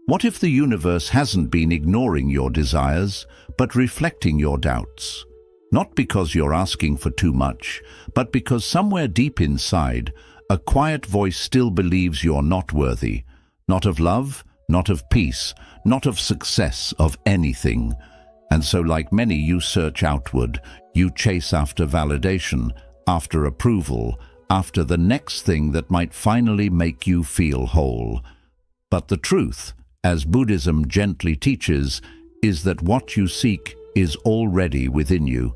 What if the universe hasn't been ignoring your desires, but reflecting your doubts? Not because you're asking for too much, but because somewhere deep inside, a quiet voice still believes you're not worthy, not of love, not of peace, not of success, of anything. And so, like many, you search outward, you chase after validation, after approval, after the next thing that might finally make you feel whole. But the truth, as Buddhism gently teaches, is that what you seek is already within you.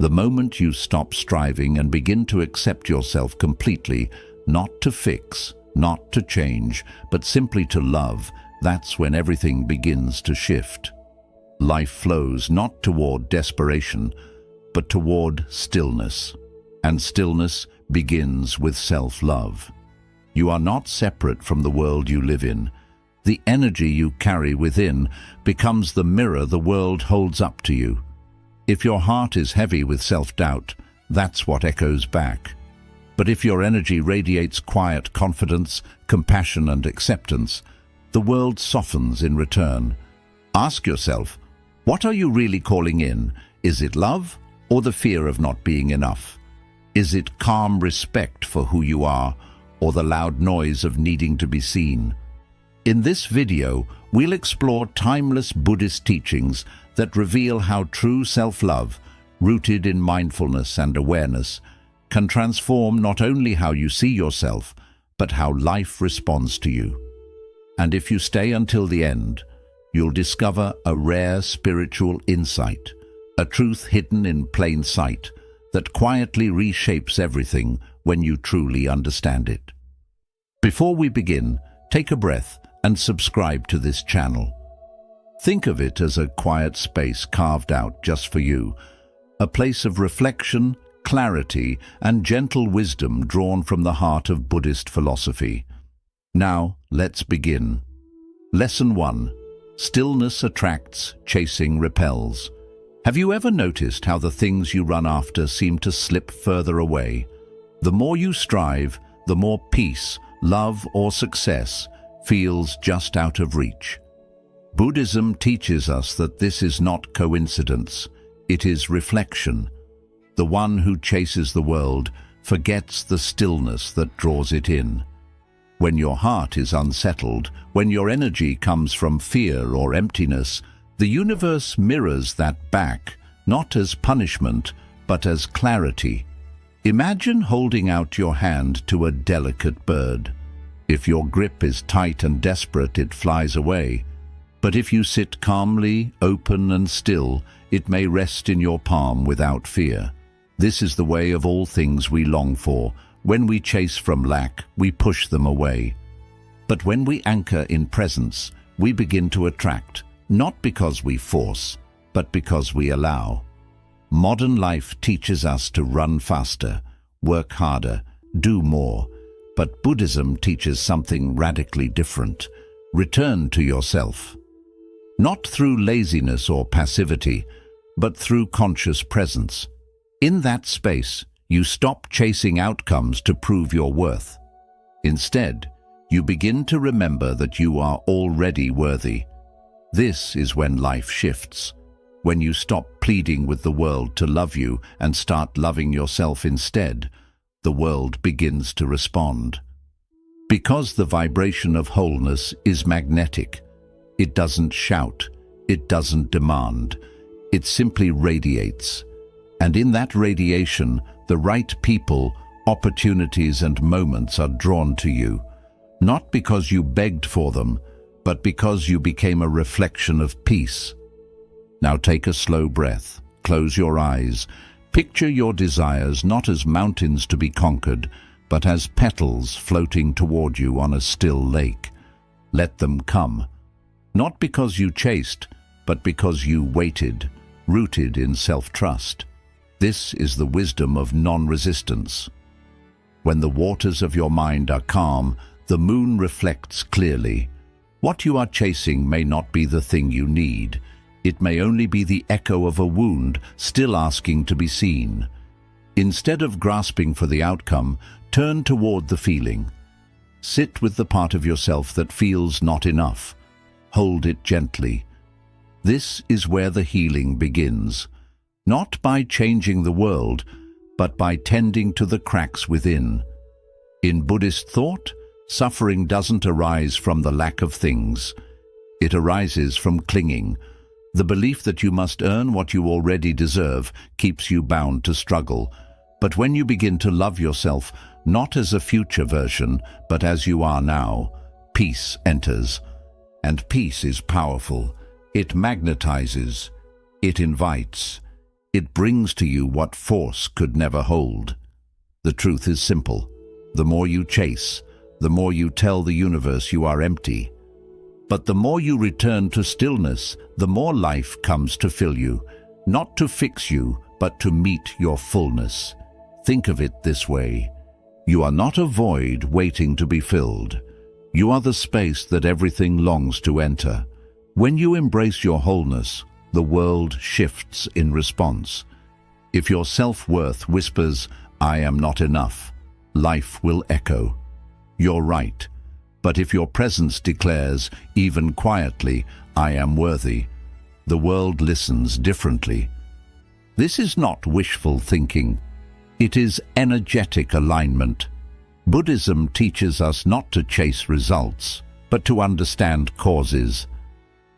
The moment you stop striving and begin to accept yourself completely, not to fix, not to change, but simply to love, that's when everything begins to shift. Life flows not toward desperation, but toward stillness. And stillness begins with self-love. You are not separate from the world you live in. The energy you carry within becomes the mirror the world holds up to you. If your heart is heavy with self-doubt, that's what echoes back. But if your energy radiates quiet confidence, compassion, and acceptance, the world softens in return. Ask yourself, what are you really calling in? Is it love or the fear of not being enough? Is it calm respect for who you are or the loud noise of needing to be seen? In this video, we'll explore timeless Buddhist teachings that reveal how true self-love, rooted in mindfulness and awareness, can transform not only how you see yourself, but how life responds to you. And if you stay until the end, you'll discover a rare spiritual insight, a truth hidden in plain sight that quietly reshapes everything when you truly understand it. Before we begin, take a breath and subscribe to this channel. Think of it as a quiet space carved out just for you, a place of reflection, clarity, and gentle wisdom drawn from the heart of Buddhist philosophy. Now, let's begin. Lesson 1. Stillness attracts, chasing repels. Have you ever noticed how the things you run after seem to slip further away? The more you strive, the more peace, love, or success feels just out of reach. Buddhism teaches us that this is not coincidence, it is reflection. The one who chases the world forgets the stillness that draws it in. When your heart is unsettled, when your energy comes from fear or emptiness, the universe mirrors that back, not as punishment, but as clarity. Imagine holding out your hand to a delicate bird. If your grip is tight and desperate, it flies away. But if you sit calmly, open and still, it may rest in your palm without fear. This is the way of all things we long for. When we chase from lack, we push them away. But when we anchor in presence, we begin to attract, not because we force, but because we allow. Modern life teaches us to run faster, work harder, do more. But Buddhism teaches something radically different. Return to yourself. Not through laziness or passivity, but through conscious presence. In that space, you stop chasing outcomes to prove your worth. Instead, you begin to remember that you are already worthy. This is when life shifts, when you stop pleading with the world to love you and start loving yourself instead. The world begins to respond. Because the vibration of wholeness is magnetic. It doesn't shout, it doesn't demand, it simply radiates. And in that radiation, the right people, opportunities and moments are drawn to you, not because you begged for them, but because you became a reflection of peace. Now take a slow breath, close your eyes, picture your desires not as mountains to be conquered, but as petals floating toward you on a still lake. Let them come, not because you chased, but because you waited, rooted in self-trust. This is the wisdom of non-resistance. When the waters of your mind are calm, the moon reflects clearly. What you are chasing may not be the thing you need. It may only be the echo of a wound still asking to be seen. Instead of grasping for the outcome, turn toward the feeling. Sit with the part of yourself that feels not enough. hold it gently. This is where the healing begins, not by changing the world, but by tending to the cracks within. In Buddhist thought, suffering doesn't arise from the lack of things. It arises from clinging. The belief that you must earn what you already deserve keeps you bound to struggle. But when you begin to love yourself, not as a future version, but as you are now, peace enters. And peace is powerful. It magnetizes. It invites. It brings to you what force could never hold. The truth is simple. The more you chase, the more you tell the universe you are empty. But the more you return to stillness, the more life comes to fill you, not to fix you, but to meet your fullness. Think of it this way. You are not a void waiting to be filled. You are the space that everything longs to enter. When you embrace your wholeness, the world shifts in response. If your self-worth whispers, "I am not enough," life will echo, "You're right." But if your presence declares, even quietly, "I am worthy," the world listens differently. This is not wishful thinking. It is energetic alignment. Buddhism teaches us not to chase results, but to understand causes.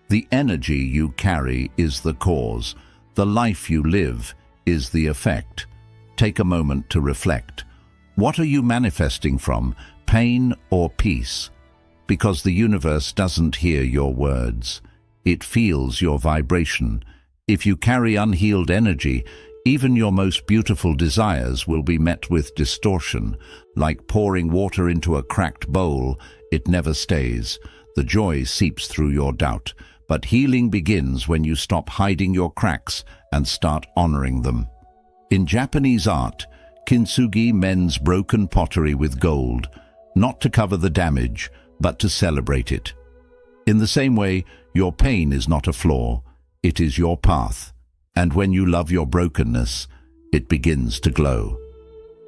The energy you carry is the cause. The life you live is the effect. Take a moment to reflect. What are you manifesting from, pain or peace? Because the universe doesn't hear your words. It feels your vibration. If you carry unhealed energy, even your most beautiful desires will be met with distortion. Like pouring water into a cracked bowl, it never stays. The joy seeps through your doubt. But healing begins when you stop hiding your cracks and start honoring them. In Japanese art, kintsugi mends broken pottery with gold, not to cover the damage, but to celebrate it. In the same way, your pain is not a flaw, it is your path. And when you love your brokenness, it begins to glow.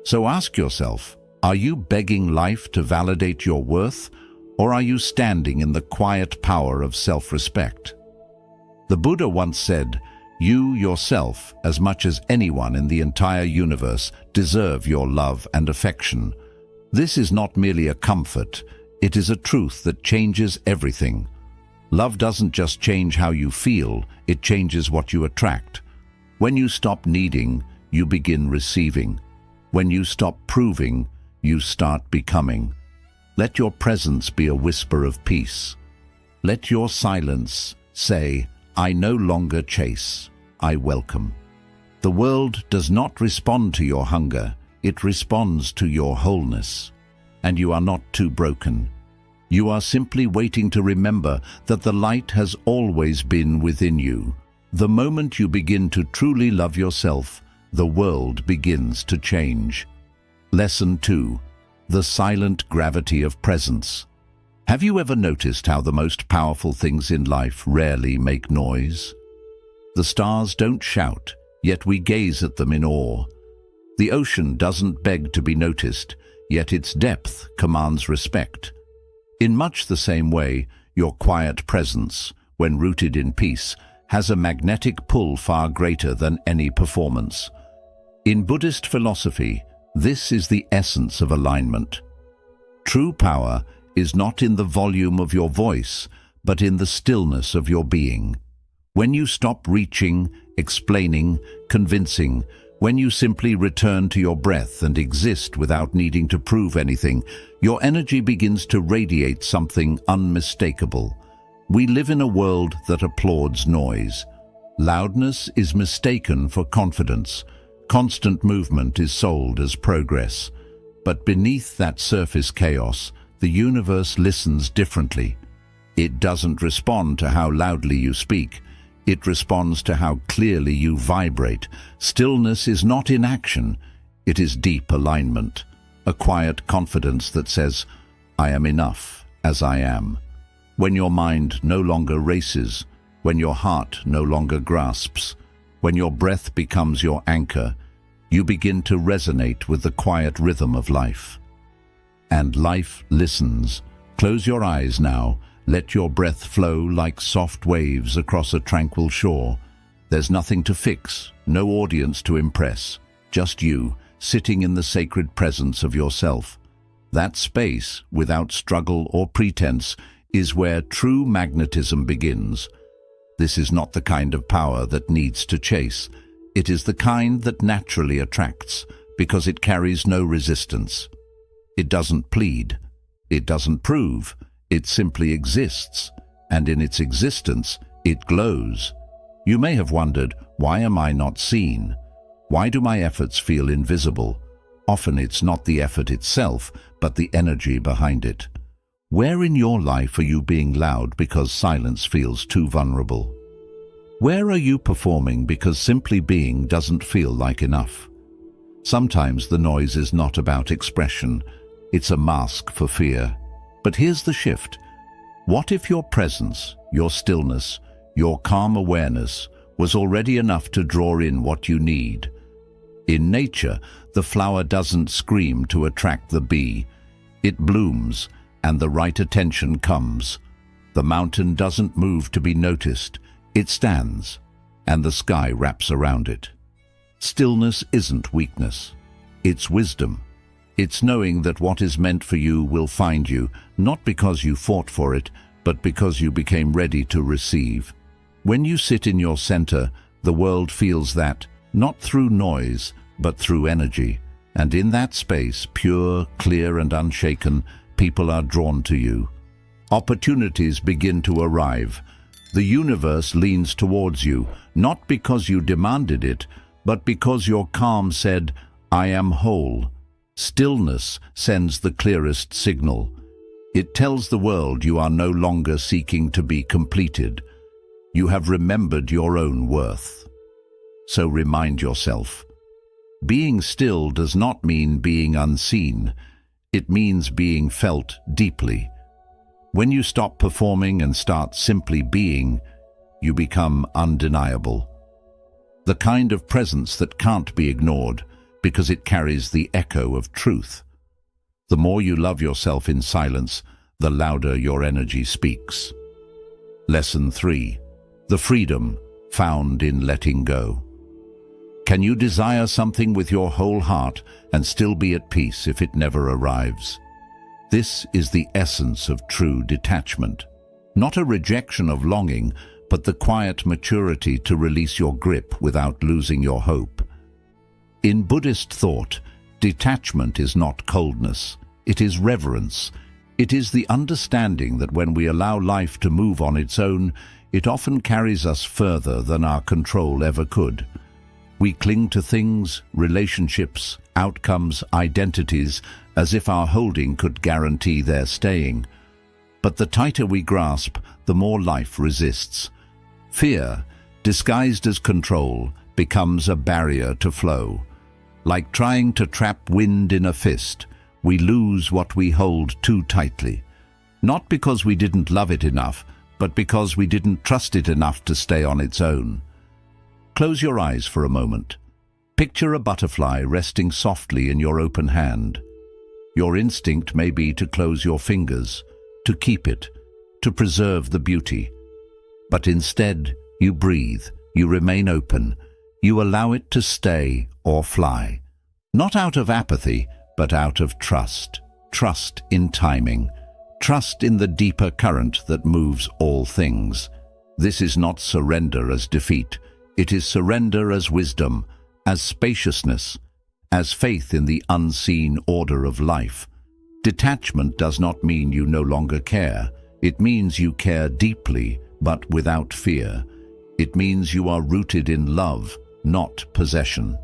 So ask yourself, are you begging life to validate your worth, or are you standing in the quiet power of self-respect? The Buddha once said, "You yourself, as much as anyone in the entire universe, deserve your love and affection." This is not merely a comfort, it is a truth that changes everything. Love doesn't just change how you feel, it changes what you attract. When you stop needing, you begin receiving. When you stop proving, you start becoming. Let your presence be a whisper of peace. Let your silence say, "I no longer chase, I welcome." The world does not respond to your hunger, it responds to your wholeness. And you are not too broken. You are simply waiting to remember that the light has always been within you. The moment you begin to truly love yourself, the world begins to change. Lesson 2. The silent gravity of presence. Have you ever noticed how the most powerful things in life rarely make noise? The stars don't shout, yet we gaze at them in awe. The ocean doesn't beg to be noticed, yet its depth commands respect. In much the same way, your quiet presence, when rooted in peace, has a magnetic pull far greater than any performance. In Buddhist philosophy, this is the essence of alignment. True power is not in the volume of your voice, but in the stillness of your being. When you stop reaching, explaining, convincing, when you simply return to your breath and exist without needing to prove anything, your energy begins to radiate something unmistakable. We live in a world that applauds noise. Loudness is mistaken for confidence. Constant movement is sold as progress. But beneath that surface chaos, the universe listens differently. It doesn't respond to how loudly you speak. It responds to how clearly you vibrate. Stillness is not inaction. It is deep alignment. A quiet confidence that says, "I am enough as I am." When your mind no longer races, when your heart no longer grasps, when your breath becomes your anchor, you begin to resonate with the quiet rhythm of life. And life listens. Close your eyes now Let your breath flow like soft waves across a tranquil shore. There's nothing to fix, no audience to impress, just you, sitting in the sacred presence of yourself. That space, without struggle or pretense, is where true magnetism begins. This is not the kind of power that needs to chase. It is the kind that naturally attracts, because it carries no resistance. It doesn't plead. It doesn't prove. It simply exists, and in its existence, it glows. You may have wondered, why am I not seen? Why do my efforts feel invisible? Often it's not the effort itself, but the energy behind it. Where in your life are you being loud because silence feels too vulnerable? Where are you performing because simply being doesn't feel like enough? Sometimes the noise is not about expression, it's a mask for fear. But here's the shift. What if your presence, your stillness, your calm awareness was already enough to draw in what you need? In nature, the flower doesn't scream to attract the bee. It blooms, and the right attention comes. The mountain doesn't move to be noticed. It stands, and the sky wraps around it. Stillness isn't weakness. It's wisdom. It's knowing that what is meant for you will find you, not because you fought for it, but because you became ready to receive. When you sit in your center, the world feels that, not through noise, but through energy. And in that space, pure, clear, and unshaken, people are drawn to you. Opportunities begin to arrive. The universe leans towards you, not because you demanded it, but because your calm said, "I am whole." Stillness sends the clearest signal. It tells the world you are no longer seeking to be completed. You have remembered your own worth. So remind yourself. Being still does not mean being unseen. It means being felt deeply. When you stop performing and start simply being, you become undeniable. The kind of presence that can't be ignored, because it carries the echo of truth. The more you love yourself in silence, the louder your energy speaks. Lesson 3. The freedom found in letting go. Can you desire something with your whole heart and still be at peace if it never arrives? This is the essence of true detachment. Not a rejection of longing, but the quiet maturity to release your grip without losing your hope. In Buddhist thought, detachment is not coldness, it is reverence. It is the understanding that when we allow life to move on its own, it often carries us further than our control ever could. We cling to things, relationships, outcomes, identities, as if our holding could guarantee their staying. But the tighter we grasp, the more life resists. Fear, disguised as control, becomes a barrier to flow. Like trying to trap wind in a fist, we lose what we hold too tightly. Not because we didn't love it enough, but because we didn't trust it enough to stay on its own. Close your eyes for a moment. Picture a butterfly resting softly in your open hand. Your instinct may be to close your fingers, to keep it, to preserve the beauty. But instead, you breathe, you remain open, you allow it to stay or fly. Not out of apathy, but out of trust. Trust in timing. Trust in the deeper current that moves all things. This is not surrender as defeat. It is surrender as wisdom, as spaciousness, as faith in the unseen order of life. Detachment does not mean you no longer care. It means you care deeply, but without fear. It means you are rooted in love, not possession.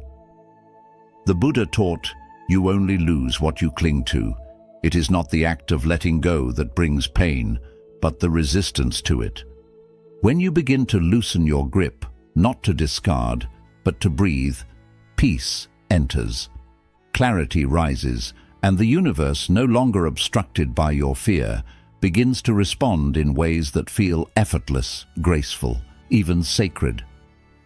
The Buddha taught, you only lose what you cling to. It is not the act of letting go that brings pain, but the resistance to it. When you begin to loosen your grip, not to discard, but to breathe, peace enters. Clarity rises, and the universe, no longer obstructed by your fear, begins to respond in ways that feel effortless, graceful, even sacred.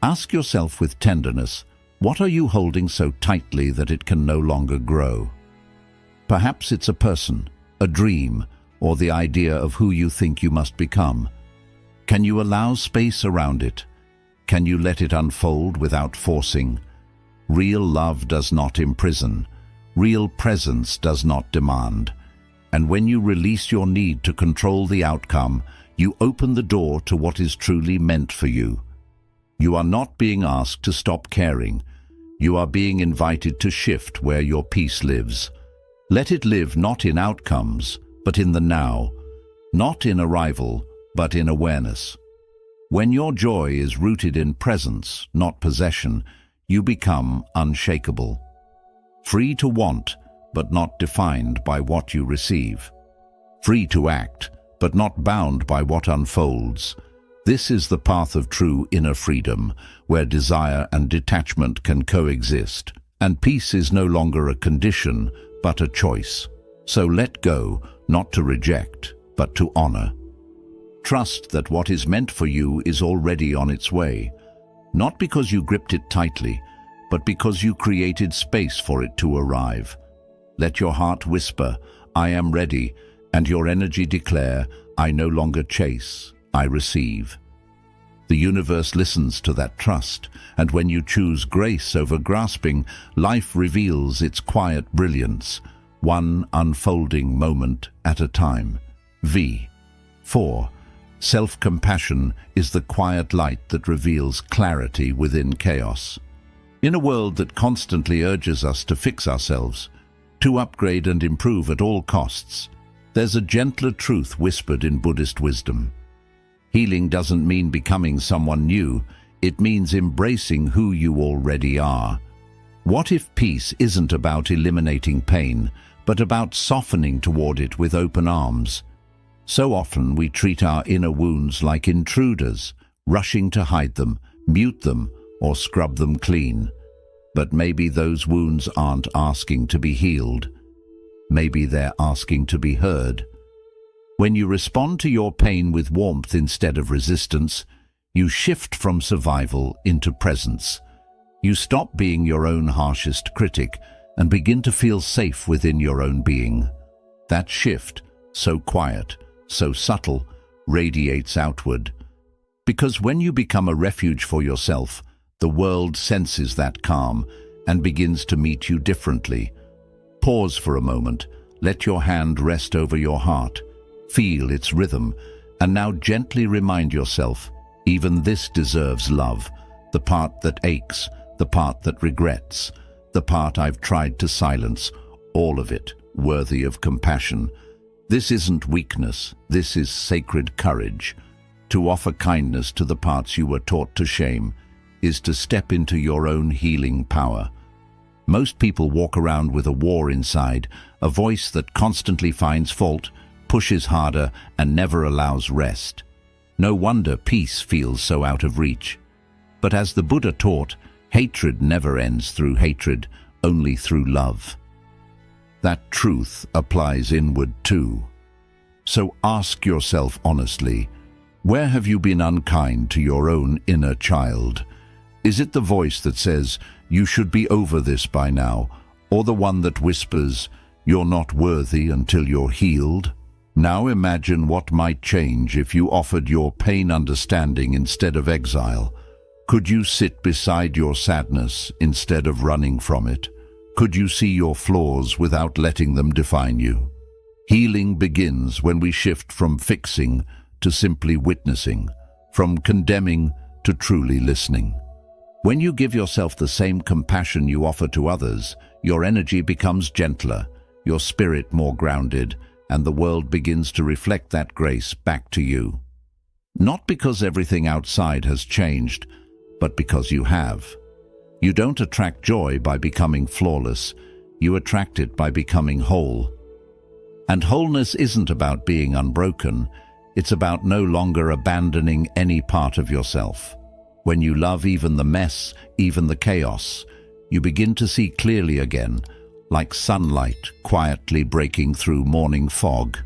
Ask yourself with tenderness, what are you holding so tightly that it can no longer grow? Perhaps it's a person, a dream, or the idea of who you think you must become? Can you allow space around it? Can you let it unfold without forcing? Real love does not imprison. Real presence does not demand. And when you release your need to control the outcome, you open the door to what is truly meant for you. You are not being asked to stop caring. You are being invited to shift where your peace lives. Let it live not in outcomes, but in the now. Not in arrival, but in awareness. When your joy is rooted in presence, not possession, you become unshakable. Free to want, but not defined by what you receive. Free to act, but not bound by what unfolds. This is the path of true inner freedom, where desire and detachment can coexist, and peace is no longer a condition, but a choice. So let go, not to reject, but to honor. Trust that what is meant for you is already on its way, not because you gripped it tightly, but because you created space for it to arrive. Let your heart whisper, "I am ready," and your energy declare, "I no longer chase, I receive." The universe listens to that trust, and when you choose grace over grasping, life reveals its quiet brilliance, one unfolding moment at a time. 4. Self-compassion is the quiet light that reveals clarity within chaos. In a world that constantly urges us to fix ourselves, to upgrade and improve at all costs, there's a gentler truth whispered in Buddhist wisdom. Healing doesn't mean becoming someone new, it means embracing who you already are. What if peace isn't about eliminating pain, but about softening toward it with open arms? So often we treat our inner wounds like intruders, rushing to hide them, mute them, or scrub them clean. But maybe those wounds aren't asking to be healed. Maybe they're asking to be heard. When you respond to your pain with warmth instead of resistance, you shift from survival into presence. You stop being your own harshest critic and begin to feel safe within your own being. That shift, so quiet, so subtle, radiates outward. Because when you become a refuge for yourself, the world senses that calm and begins to meet you differently. Pause for a moment, let your hand rest over your heart, feel its rhythm, and now gently remind yourself, even this deserves love, the part that aches, the part that regrets, the part I've tried to silence, all of it worthy of compassion. This isn't weakness, this is sacred courage. To offer kindness to the parts you were taught to shame is to step into your own healing power. Most people walk around with a war inside, a voice that constantly finds fault, pushes harder, and never allows rest. No wonder peace feels so out of reach. But as the Buddha taught, hatred never ends through hatred, only through love. That truth applies inward too. So ask yourself honestly, where have you been unkind to your own inner child? Is it the voice that says, "You should be over this by now," or the one that whispers, "You're not worthy until you're healed"? Now imagine what might change if you offered your pain understanding instead of exile. Could you sit beside your sadness instead of running from it? Could you see your flaws without letting them define you? Healing begins when we shift from fixing to simply witnessing, from condemning to truly listening. When you give yourself the same compassion you offer to others, your energy becomes gentler, your spirit more grounded, and the world begins to reflect that grace back to you. Not because everything outside has changed, but because you have. You don't attract joy by becoming flawless, you attract it by becoming whole. And wholeness isn't about being unbroken, it's about no longer abandoning any part of yourself. When you love even the mess, even the chaos, you begin to see clearly again, like sunlight quietly breaking through morning fog.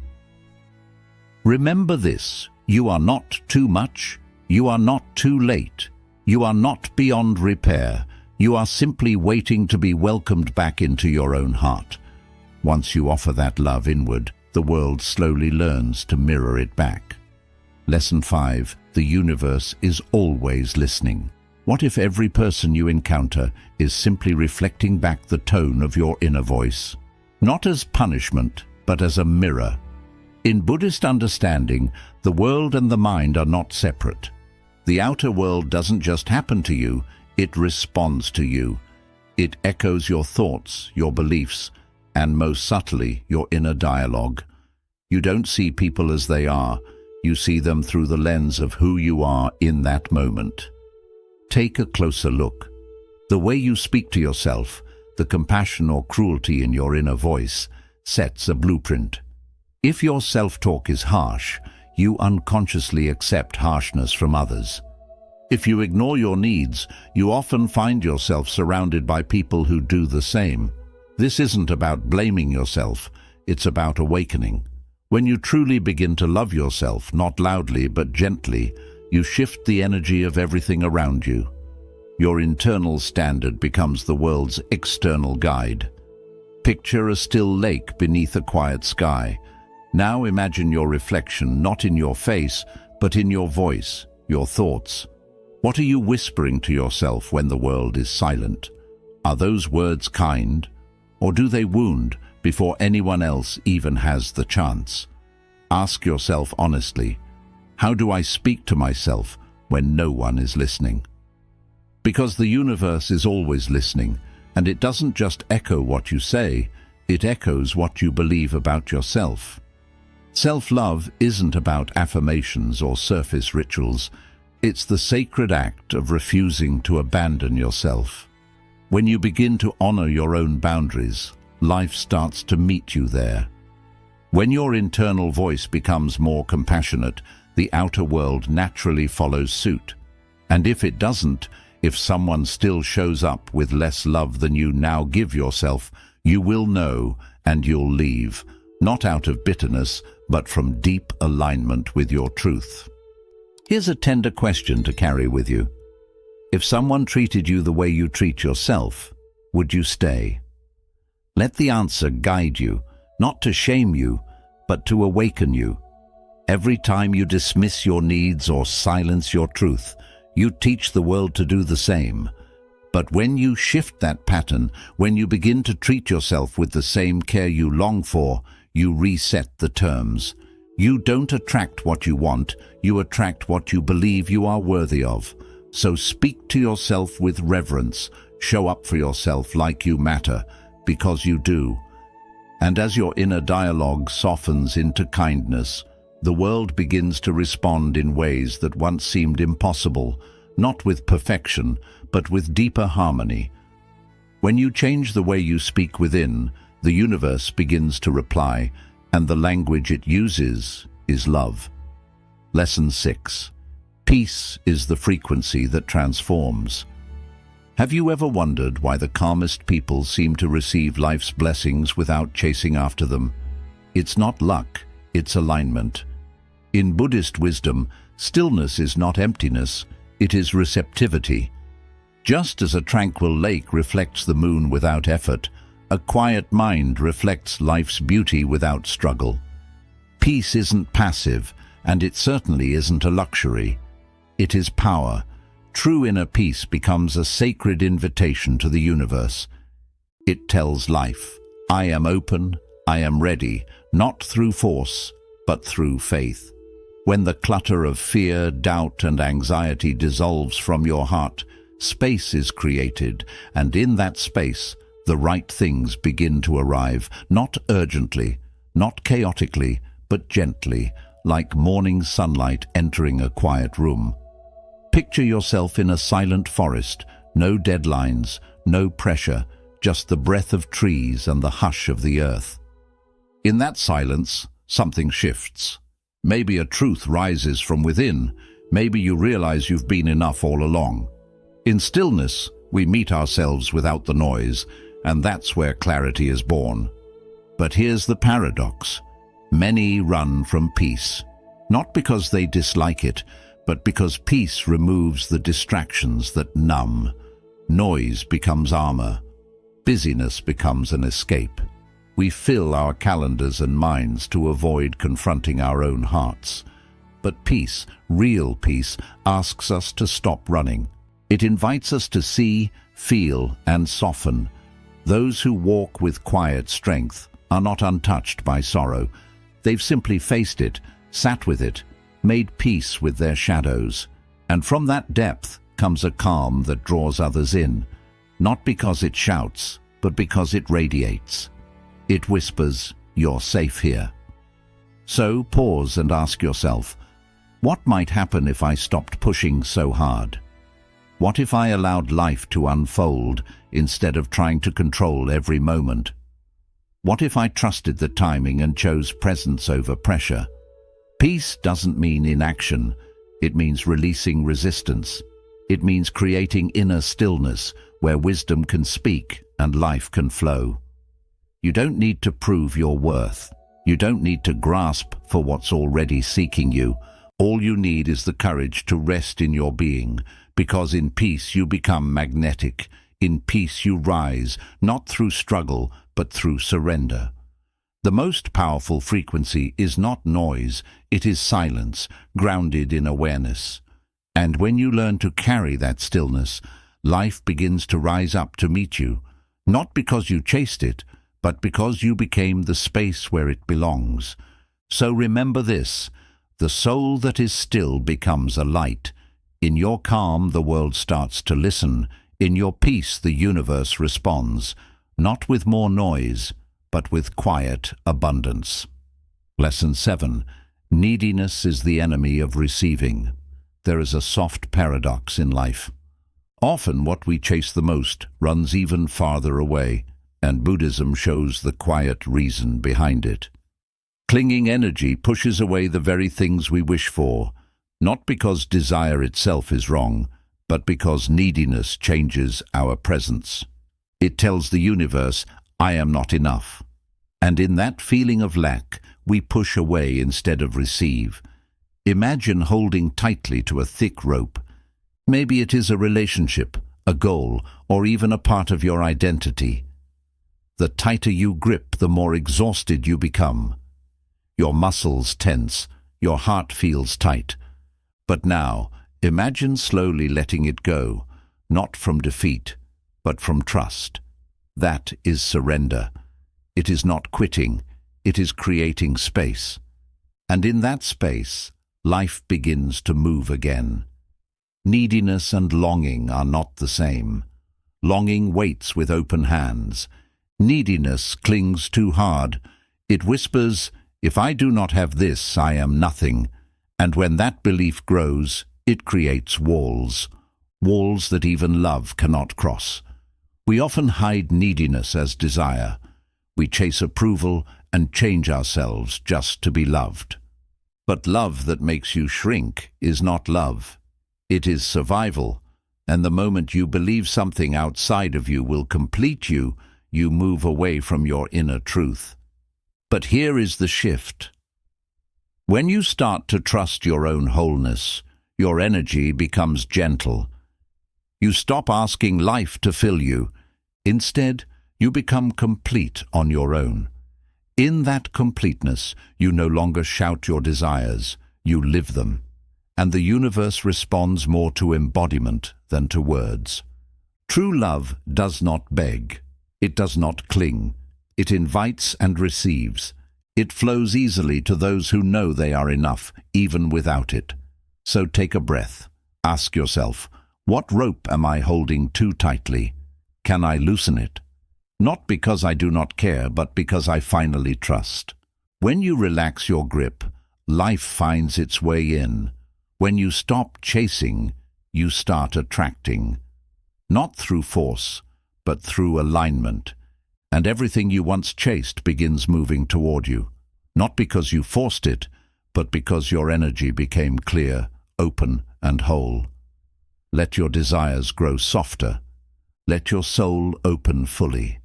Remember this, you are not too much, you are not too late, you are not beyond repair, you are simply waiting to be welcomed back into your own heart. Once you offer that love inward, the world slowly learns to mirror it back. Lesson 5. The universe is always listening. What if every person you encounter is simply reflecting back the tone of your inner voice? Not as punishment, but as a mirror. In Buddhist understanding, the world and the mind are not separate. The outer world doesn't just happen to you, it responds to you. It echoes your thoughts, your beliefs, and most subtly, your inner dialogue. You don't see people as they are, you see them through the lens of who you are in that moment. Take a closer look. The way you speak to yourself, the compassion or cruelty in your inner voice, sets a blueprint. If your self-talk is harsh, you unconsciously accept harshness from others. If you ignore your needs, you often find yourself surrounded by people who do the same. This isn't about blaming yourself, it's about awakening. When you truly begin to love yourself, not loudly but gently, you shift the energy of everything around you. Your internal standard becomes the world's external guide. Picture a still lake beneath a quiet sky. Now imagine your reflection not in your face, but in your voice, your thoughts. What are you whispering to yourself when the world is silent? Are those words kind, or do they wound before anyone else even has the chance? Ask yourself honestly, how do I speak to myself when no one is listening? Because the universe is always listening, and it doesn't just echo what you say, it echoes what you believe about yourself. Self-love isn't about affirmations or surface rituals. It's the sacred act of refusing to abandon yourself. When you begin to honor your own boundaries, life starts to meet you there. When your internal voice becomes more compassionate, the outer world naturally follows suit. And if it doesn't, if someone still shows up with less love than you now give yourself, you will know and you'll leave, not out of bitterness, but from deep alignment with your truth. Here's a tender question to carry with you. If someone treated you the way you treat yourself, would you stay? Let the answer guide you, not to shame you, but to awaken you. Every time you dismiss your needs or silence your truth, you teach the world to do the same. But when you shift that pattern, when you begin to treat yourself with the same care you long for, you reset the terms. You don't attract what you want, you attract what you believe you are worthy of. So speak to yourself with reverence, show up for yourself like you matter, because you do. And as your inner dialogue softens into kindness, the world begins to respond in ways that once seemed impossible, not with perfection, but with deeper harmony. When you change the way you speak within, the universe begins to reply, and the language it uses is love. Lesson 6. Peace is the frequency that transforms. Have you ever wondered why the calmest people seem to receive life's blessings without chasing after them? It's not luck, it's alignment. In Buddhist wisdom, stillness is not emptiness, it is receptivity. Just as a tranquil lake reflects the moon without effort, a quiet mind reflects life's beauty without struggle. Peace isn't passive, and it certainly isn't a luxury. It is power. True inner peace becomes a sacred invitation to the universe. It tells life, I am open, I am ready, not through force, but through faith. When the clutter of fear, doubt, and anxiety dissolves from your heart, space is created, and in that space, the right things begin to arrive, not urgently, not chaotically, but gently, like morning sunlight entering a quiet room. Picture yourself in a silent forest, no deadlines, no pressure, just the breath of trees and the hush of the earth. In that silence, something shifts. Maybe a truth rises from within. Maybe you realize you've been enough all along. In stillness, we meet ourselves without the noise, and that's where clarity is born. But here's the paradox. Many run from peace, not because they dislike it, but because peace removes the distractions that numb. Noise becomes armor. Busyness becomes an escape. We fill our calendars and minds to avoid confronting our own hearts. But peace, real peace, asks us to stop running. It invites us to see, feel, and soften. Those who walk with quiet strength are not untouched by sorrow. They've simply faced it, sat with it, made peace with their shadows. And from that depth comes a calm that draws others in, not because it shouts, but because it radiates. It whispers, "You're safe here." So pause and ask yourself, what might happen if I stopped pushing so hard? What if I allowed life to unfold instead of trying to control every moment? What if I trusted the timing and chose presence over pressure? Peace doesn't mean inaction. It means releasing resistance. It means creating inner stillness where wisdom can speak and life can flow. You don't need to prove your worth. You don't need to grasp for what's already seeking you. All you need is the courage to rest in your being, because in peace you become magnetic. In peace you rise, not through struggle, but through surrender. The most powerful frequency is not noise, it is silence, grounded in awareness. And when you learn to carry that stillness, life begins to rise up to meet you, not because you chased it, but because you became the space where it belongs. So remember this, the soul that is still becomes a light. In your calm, the world starts to listen. In your peace, the universe responds, not with more noise, but with quiet abundance. Lesson 7. Neediness is the enemy of receiving. There is a soft paradox in life. Often what we chase the most runs even farther away, and Buddhism shows the quiet reason behind it. Clinging energy pushes away the very things we wish for, not because desire itself is wrong, but because neediness changes our presence. It tells the universe, "I am not enough." And in that feeling of lack, we push away instead of receive. Imagine holding tightly to a thick rope. Maybe it is a relationship, a goal, or even a part of your identity. The tighter you grip, the more exhausted you become. Your muscles tense, your heart feels tight. But now, imagine slowly letting it go, not from defeat, but from trust. That is surrender. It is not quitting, it is creating space. And in that space, life begins to move again. Neediness and longing are not the same. Longing waits with open hands. Neediness clings too hard. It whispers, "If I do not have this, I am nothing." And when that belief grows, it creates walls. Walls that even love cannot cross. We often hide neediness as desire. We chase approval and change ourselves just to be loved. But love that makes you shrink is not love. It is survival, and the moment you believe something outside of you will complete you, you move away from your inner truth. But here is the shift. When you start to trust your own wholeness, your energy becomes gentle. You stop asking life to fill you. Instead, you become complete on your own. In that completeness, you no longer shout your desires, you live them. And the universe responds more to embodiment than to words. True love does not beg. It does not cling. It invites and receives. It flows easily to those who know they are enough, even without it. So take a breath. Ask yourself, what rope am I holding too tightly? Can I loosen it? Not because I do not care, but because I finally trust. When you relax your grip, life finds its way in. When you stop chasing, you start attracting. Not through force, but through alignment. And everything you once chased begins moving toward you. Not because you forced it, but because your energy became clear, open, and whole. Let your desires grow softer. Let your soul open fully.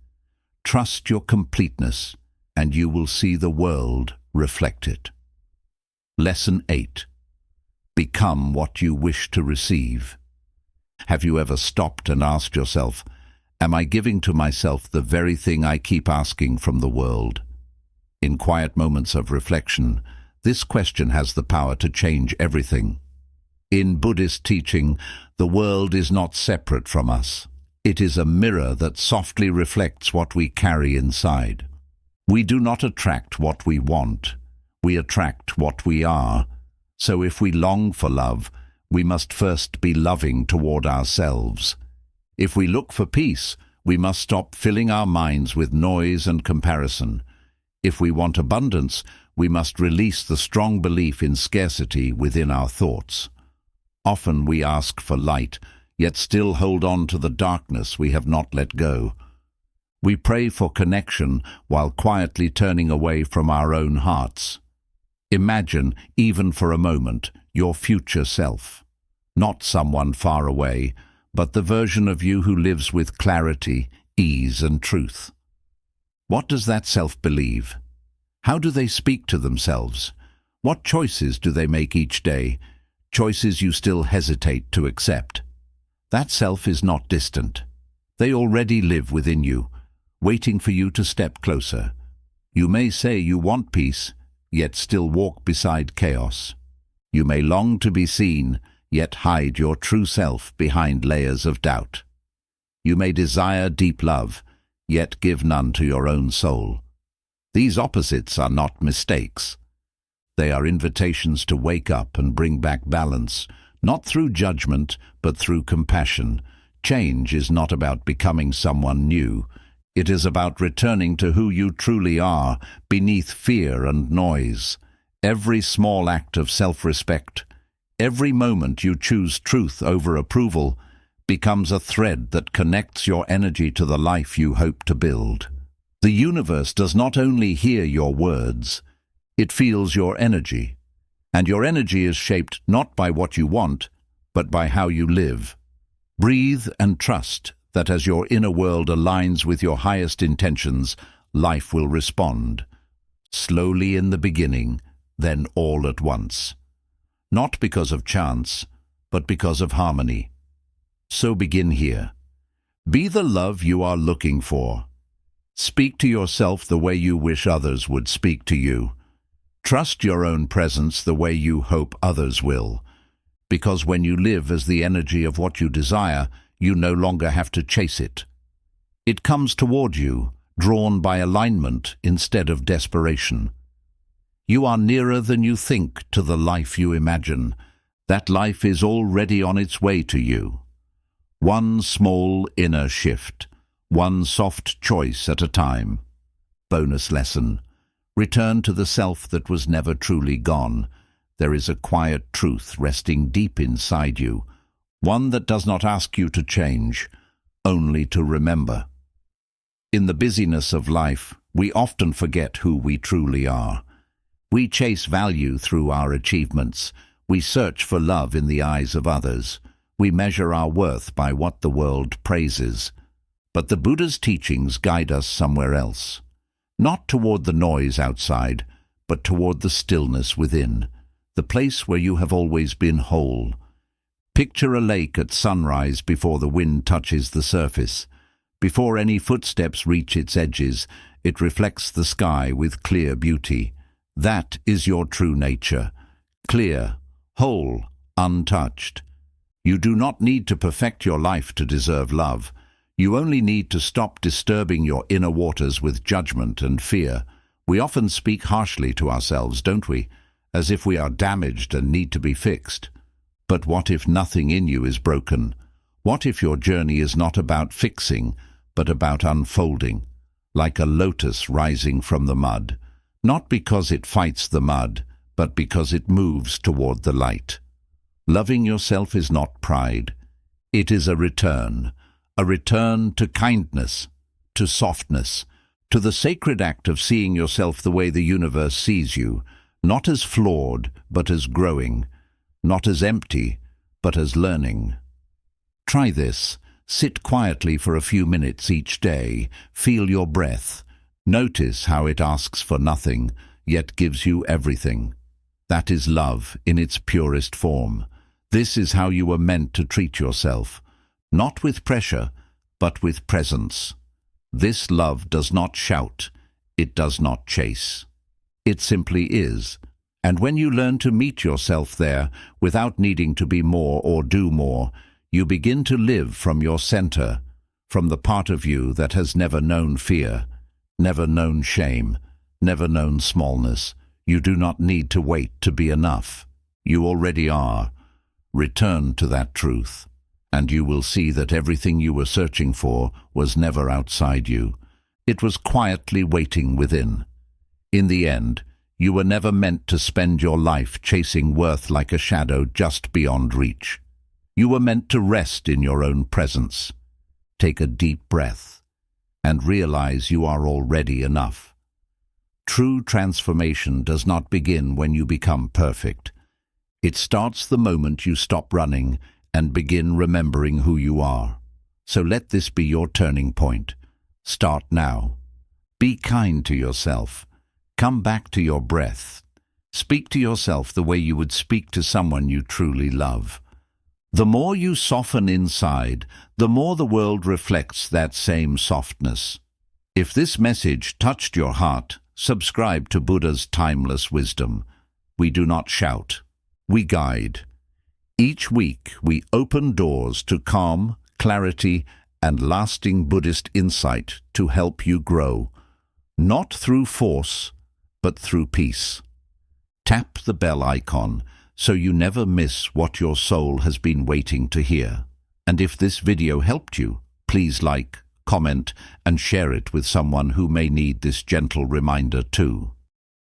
Trust your completeness, and you will see the world reflect it. Lesson 8. Become what you wish to receive. Have you ever stopped and asked yourself, Am I giving to myself the very thing I keep asking from the world? In quiet moments of reflection, this question has the power to change everything. In Buddhist teaching, the world is not separate from us. It is a mirror that softly reflects what we carry inside. We do not attract what we want. We attract what we are. So if we long for love, we must first be loving toward ourselves. If we look for peace, we must stop filling our minds with noise and comparison. If we want abundance, we must release the strong belief in scarcity within our thoughts. Often we ask for light, yet still hold on to the darkness we have not let go. We pray for connection while quietly turning away from our own hearts. Imagine, even for a moment, your future self. Not someone far away, but the version of you who lives with clarity, ease, and truth. What does that self believe? How do they speak to themselves? What choices do they make each day? Choices you still hesitate to accept. That self is not distant. They already live within you, waiting for you to step closer. You may say you want peace, yet still walk beside chaos. You may long to be seen, yet hide your true self behind layers of doubt. You may desire deep love, yet give none to your own soul. These opposites are not mistakes. They are invitations to wake up and bring back balance, not through judgment, but through compassion. Change is not about becoming someone new. It is about returning to who you truly are, beneath fear and noise. Every small act of self-respect, every moment you choose truth over approval, becomes a thread that connects your energy to the life you hope to build. The universe does not only hear your words, it feels your energy. And your energy is shaped not by what you want, but by how you live. Breathe and trust that as your inner world aligns with your highest intentions, life will respond. Slowly in the beginning, then all at once. Not because of chance, but because of harmony. So begin here. Be the love you are looking for. Speak to yourself the way you wish others would speak to you. Trust your own presence the way you hope others will. Because when you live as the energy of what you desire, you no longer have to chase it. It comes toward you, drawn by alignment instead of desperation. You are nearer than you think to the life you imagine. That life is already on its way to you. One small inner shift, one soft choice at a time. Bonus lesson. Return to the self that was never truly gone. There is a quiet truth resting deep inside you, one that does not ask you to change, only to remember. In the busyness of life, we often forget who we truly are. We chase value through our achievements. We search for love in the eyes of others. We measure our worth by what the world praises. But the Buddha's teachings guide us somewhere else. Not toward the noise outside, but toward the stillness within, the place where you have always been whole. Picture a lake at sunrise before the wind touches the surface. Before any footsteps reach its edges, it reflects the sky with clear beauty. That is your true nature, clear, whole, untouched. You do not need to perfect your life to deserve love. You only need to stop disturbing your inner waters with judgment and fear. We often speak harshly to ourselves, don't we? As if we are damaged and need to be fixed. But what if nothing in you is broken? What if your journey is not about fixing, but about unfolding, like a lotus rising from the mud? Not because it fights the mud, but because it moves toward the light. Loving yourself is not pride. It is a return to kindness, to softness, to the sacred act of seeing yourself the way the universe sees you, not as flawed, but as growing, not as empty, but as learning. Try this. Sit quietly for a few minutes each day. Feel your breath. Notice how it asks for nothing, yet gives you everything. That is love in its purest form. This is how you were meant to treat yourself. Not with pressure, but with presence. This love does not shout, it does not chase. It simply is. And when you learn to meet yourself there, without needing to be more or do more, you begin to live from your center, from the part of you that has never known fear, never known shame, never known smallness. You do not need to wait to be enough. You already are. Return to that truth, and you will see that everything you were searching for was never outside you. It was quietly waiting within. In the end, you were never meant to spend your life chasing worth like a shadow just beyond reach. You were meant to rest in your own presence. Take a deep breath and realize you are already enough. True transformation does not begin when you become perfect. It starts the moment you stop running and begin remembering who you are. So let this be your turning point. Start now. Be kind to yourself. Come back to your breath. Speak to yourself the way you would speak to someone you truly love. The more you soften inside, the more the world reflects that same softness. If this message touched your heart, subscribe to Buddha's timeless wisdom. We do not shout, we guide. Each week we open doors to calm, clarity, and lasting Buddhist insight to help you grow, not through force, but through peace. Tap the bell icon so you never miss what your soul has been waiting to hear. And if this video helped you, please like, comment, and share it with someone who may need this gentle reminder too.